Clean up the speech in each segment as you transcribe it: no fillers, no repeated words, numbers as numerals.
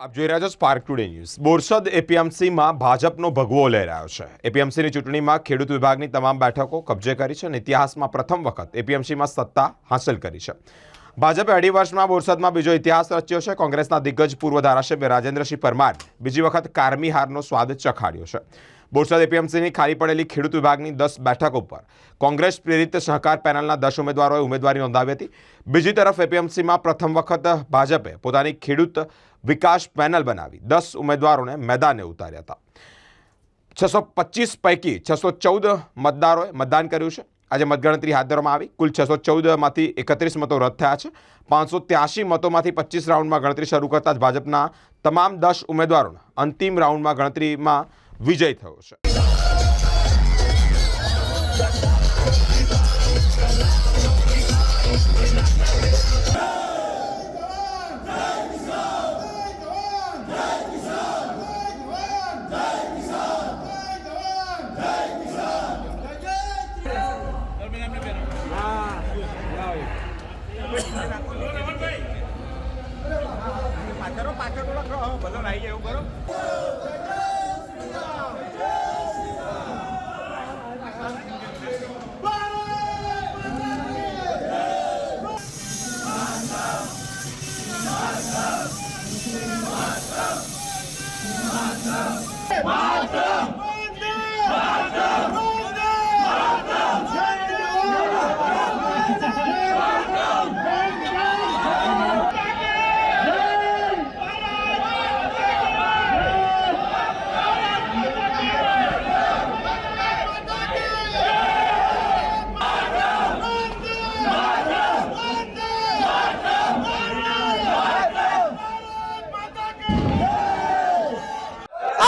આપ જોઈ રહ્યા છો સ્પાર્ક ટુડે ન્યૂઝ। બોરસદ એપીએમસીમાં ભાજપનો ભગવો લઈ રહ્યો છે। એપીએમસીની ચૂંટણીમાં ખેડૂત વિભાગની તમામ બેઠકો કબજે કરી છે અને ઇતિહાસમાં પ્રથમ વખત એપીએમસીમાં સત્તા હાંસલ કરી છે। ભાજપે 2.5 વર્ષમાં બોરસદમાં બીજો ઇતિહાસ રચ્યો છે। કોંગ્રેસના દિગ્ગજ પૂર્વ ધારાસભ્ય રાજેન્દ્રસિંહ પરમાર બીજી વખત કારમી હારનો સ્વાદ ચખાડ્યો છે। બોરસદ એપીએમસીની ખાલી પડેલી ખેડૂત વિભાગની 10 બેઠકો પર કોંગ્રેસ પ્રેરિત સહકાર પેનલના 10 ઉમેદવારોએ ઉમેદવારી નોંધાવી હતી। બીજી તરફ એપીએમસીમાં પ્રથમ વખત ભાજપે પોતાની ખેડૂત વિકાસ પેનલ બનાવી 10 ઉમેદવારોને મેદાને ઉતાર્યા હતા। 625 પૈકી 614 મતદારોએ મતદાન કર્યું છે। આજે મતગણતરી હાથ ધરવામાં આવી। કુલ 614માંથી 31 મતો રદ થયા છે। 583 મતોમાંથી 25 રાઉન્ડમાં ગણતરી શરૂ કરતા જ ભાજપના તમામ 10 ઉમેદવારોના અંતિમ રાઉન્ડમાં ગણતરીમાં વિજય થયો છે।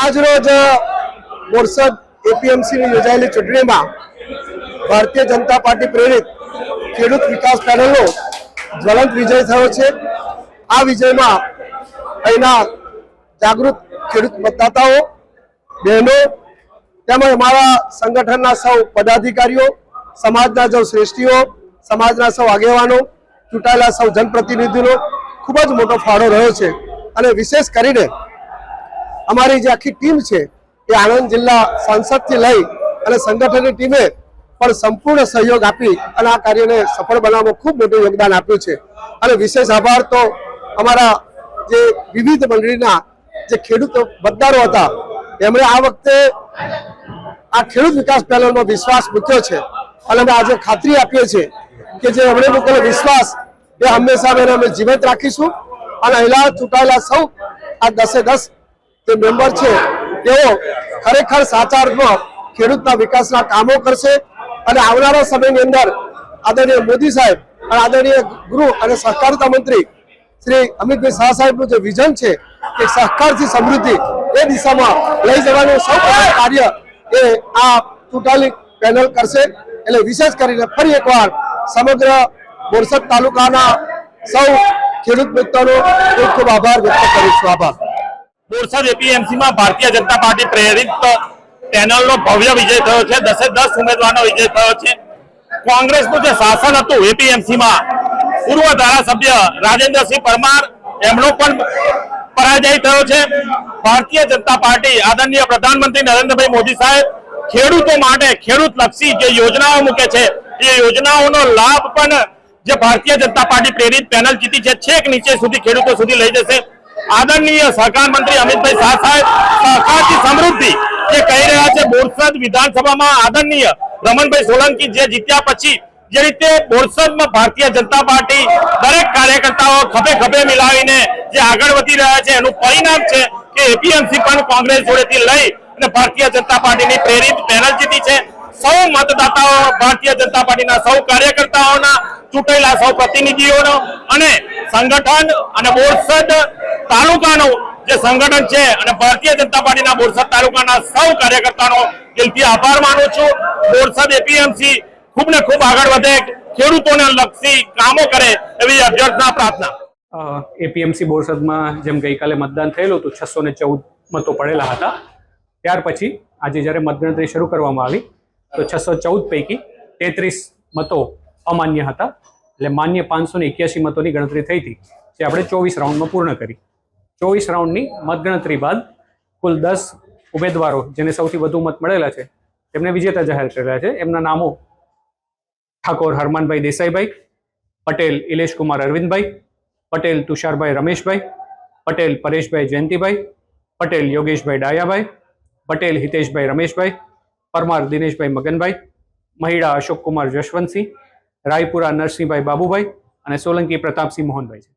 आज रोज बोरसद एपीएमसी ની યોજાયેલી ચૂંટણીમાં ભારતીય જનતા પાર્ટી પ્રેરિત ખેડૂત વિકાસ પેનલનો જ્વલંત વિજય થયો છે। આ વિજયમાં અહીંના જાગૃત ખેડૂત મતદાતાઓ, બહેનો તેમજ અમારા સંગઠનના સૌ પદાધિકારીઓ, સમાજના સૌ શ્રેષ્ઠીઓ, સમાજના સૌ આગેવાનો, ચૂંટાયેલા સૌ જનપ્રતિનિધિનો ખૂબ જ મોટો ફાળો રહ્યો છે। અને વિશેષ કરીને અમારી જે આખી ટીમ છે એ આણંદ જિલ્લા સાંસદથી લઈ અને સંગઠનની ટીમે પણ સંપૂર્ણ સહયોગ આપી અને આ કાર્યને સફળ બનાવવામાં ખૂબ મોટું યોગદાન આપ્યું છે। અને વિશેષ આભાર તો અમારા જે વિવિધ મંડળીના જે ખેડૂત મતદારો હતા એમણે આ વખતે આ ખેડૂત વિકાસ પેનલમાં વિશ્વાસ મૂક્યો છે અને અમે આજે ખાતરી આપીએ છીએ કે જે એમણે મૂકેલો વિશ્વાસ એ હંમેશા અમે જીવંત રાખીશું અને અહીંના ચૂંટાયેલા સૌ આ 10 જે મેમ્બર છે તેઓ ખરેખર સાચા અર્થમાં ખેડૂતના વિકાસના કામો કરશે અને આવનારા સમયની અંદર આદરણીય મોદી સાહેબ અને આદરણીય ગૃહ અને સહકારિતા મંત્રી શ્રી અમિતભાઈ શાહ સાહેબનું જે વિઝન છે કે સહકારથી સમૃદ્ધિ એ દિશામાં લઈ જવાનું સૌ કાર્ય એ આ ચૂંટાયેલી પેનલ કરશે। એટલે વિશેષ કરીને ફરી એકવાર સમગ્ર બોરસદ તાલુકાના સૌ ખેડૂત મિત્રોનો ખૂબ ખૂબ આભાર વ્યક્ત કરું છું। આભાર। बोरसद एपीएमसी में भारतीय जनता पार्टी प्रेरित पेनल नो भव्य विजय थयो छे। 10 उम्मीदवारों विजय थयो छे। कांग्रेस नु जे शासन हतुं एपीएमसी में पूर्व धारासभ्य राजेंद्रसिंह परमार एमनो पण पराजय थयो छे। भारतीय जनता पार्टी आदरणीय प्रधानमंत्री नरेंद्र भाई मोदी साहेब खेडूतो माटे खेडूत लक्षी जे योजनाओं मूके छे ए योजनाओनो लाभ पण जे भारतीय जनता पार्टी प्रेरित पेनल जीती छे छेक नीचे सुधी खेडूतो सुधी लई जशे। आदरणीय सहकार मंत्री अमितभाई शाह साहेब सहकार की समृद्धि जे कही रहा है। बोरसद विधानसभा में आदरणीय रमणभाई सोलंकी जे जीत्या पछी जे रीते बोरसद में भारतीय जनता पार्टी दरेक कार्यकर्ताओ खभे खभे मिलावीने जे आगळ वधी रह्या छे एनुं परिणाम छे के एपीएमसी पण कांग्रेस जोड़ेथी लई अने भारतीय जनता पार्टी ની प्रेरित पेनल जीती छे। सौ मतदाताओ भारतीय जनता पार्टी ना सौ कार्यकर्ताओना चूंटाયેલા सौ प्रतिनिधिओनो अने संगठन अने बोरसद तालुकानो जे संगठन छे अने भारतीय जनता पार्टी ना बोरसद तालुकाना सौ कार्यकर्ताओनो दिलथी आभार मानु छुं। बोरसद एपीएमसी खूब ने खूब आगळ वधे, खेडूतोने लक्षी कामो करे एवी अभ्यर्थना प्रार्थना। एपीएमसी बोरसदमां जेम गईकाले मतदान थयेलुं हतुं 614 मतो पड़ेला हता। त्यार पछी आज ज्यारे मतगणतरी शरू करवामां आवी तो 614 पैकी 33 मतो अमान्य हता। એટલે માન્ય 581 મતોની ગણતરી થઈ હતી જે આપણે 24 રાઉન્ડમાં પૂર્ણ કરી। 24 રાઉન્ડની મતગણતરી બાદ કુલ 10 ઉમેદવારો જેને સૌથી વધુ મત મળેલા છે તેમને વિજેતા જાહેર કરેલા છે. એમના નામો ઠાકોર હરમાનભાઈ દેસાઈભાઈ, પટેલ ઇલેશકુમાર અરવિંદભાઈ, પટેલ તુષારભાઈ રમેશભાઈ, પટેલ પરેશભાઈ જયંતિભાઈ, પટેલ યોગેશભાઈ ડાયાભાઈ, પટેલ હિતેશભાઈ રમેશભાઈ, પરમાર દિનેશભાઈ મગનભાઈ, મહિડા અશોકકુમાર જશવંતસિંહ, રાયપુરા નરસિંહભાઈ બાબુભાઈ અને સોલંકી પ્રતાપસિંહ મોહનભાઈ છે.